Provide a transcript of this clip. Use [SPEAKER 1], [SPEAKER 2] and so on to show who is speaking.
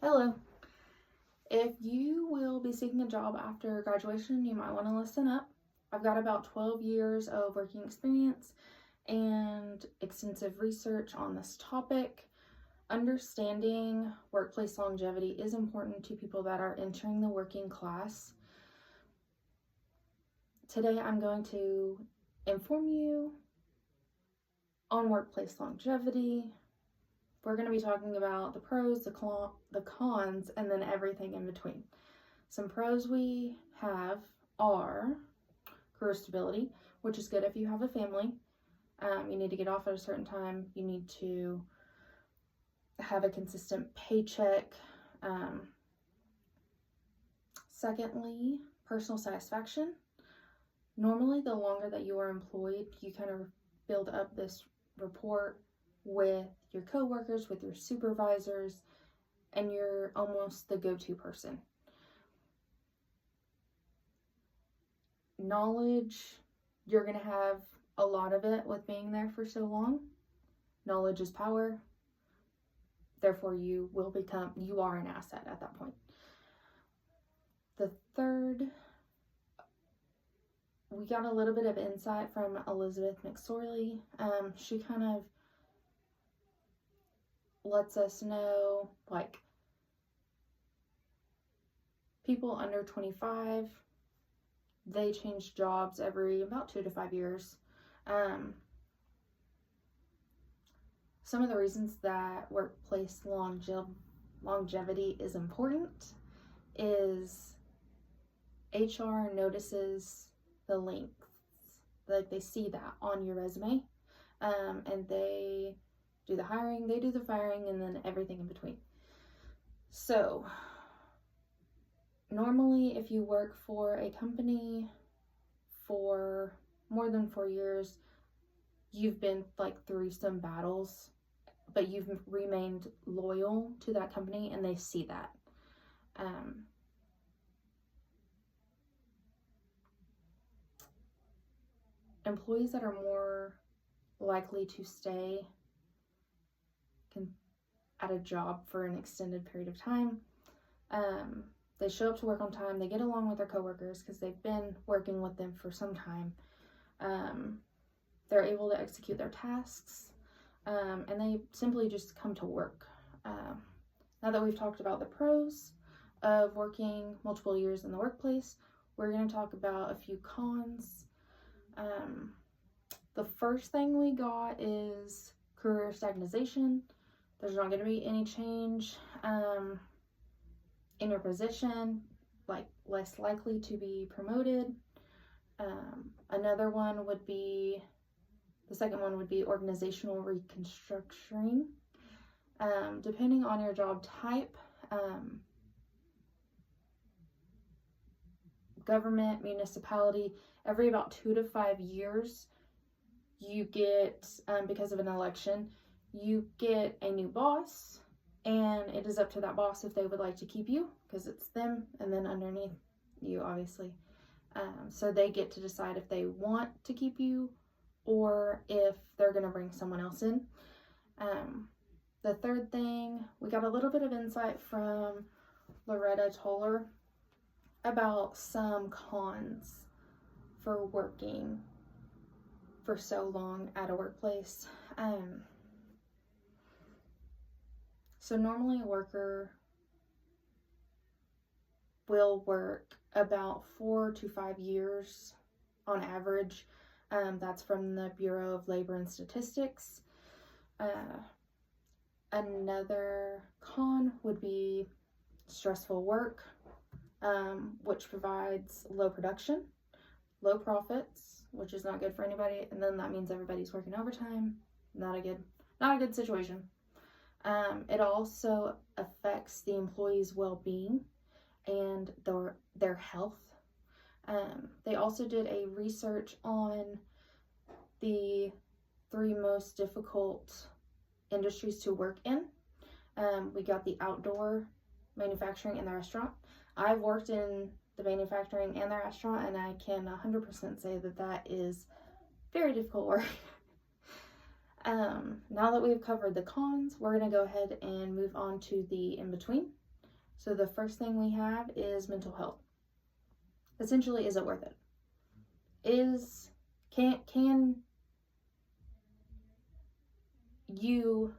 [SPEAKER 1] Hello. If you will be seeking a job after graduation, you might want to listen up. I've got about 12 years of working experience and extensive research on this topic. Understanding workplace longevity is important to people that are entering the working class. Today, I'm going to inform you on workplace longevity. We're going to be talking about the pros, the cons, and then everything in between. Some pros we have are career stability, which is good if you have a family. You need to get off at a certain time. You need to have a consistent paycheck. Secondly, personal satisfaction. Normally, the longer that you are employed, you kind of build up this rapport with your coworkers, with your supervisors, and you're almost the go-to person. Knowledge, you're going to have a lot of it with being there for so long. Knowledge is power. Therefore, you are an asset at that point. The third, we got a little bit of insight from Elizabeth McSorley. She kind of lets us know, like, people under 25, they change jobs every about 2 to 5 years. Some of the reasons that workplace longevity is important is HR notices the lengths, like they see that on your resume, and they do the hiring, they do the firing, and then everything in between. So normally if you work for a company for more than 4 years, you've been through some battles, but you've remained loyal to that company, and they see that. Employees that are more likely to stay at a job for an extended period of time. They show up to work on time. They get along with their coworkers because they've been working with them for some time. They're able to execute their tasks, and they simply just come to work. Now that we've talked about the pros of working multiple years in the workplace, we're going to talk about a few cons. The first thing we got is career stagnation. There's not going to be any change in your position, less likely to be promoted. The second one would be organizational reconstructing. Depending on your job type, government, municipality, every about 2 to 5 years, you get, because of an election, you get a new boss, and it is up to that boss if they would like to keep you, because it's them, and then underneath you, obviously. So they get to decide if they want to keep you or if they're going to bring someone else in. The third thing, we got a little bit of insight from Loretta Toller about some cons for working for so long at a workplace. So normally a worker will work about 4 to 5 years on average. That's from the Bureau of Labor and Statistics. Another con would be stressful work, which provides low production, low profits, which is not good for anybody, and then that means everybody's working overtime. Not a good situation. It also affects the employees' well-being and their health. They also did a research on the 3 most difficult industries to work in. We got the outdoor, manufacturing, and the restaurant. I've worked in the manufacturing and the restaurant, and I can 100% say that is very difficult work. Now that we've covered the cons, we're going to go ahead and move on to the in-between. So the first thing we have is mental health. Essentially, is it worth it? Can you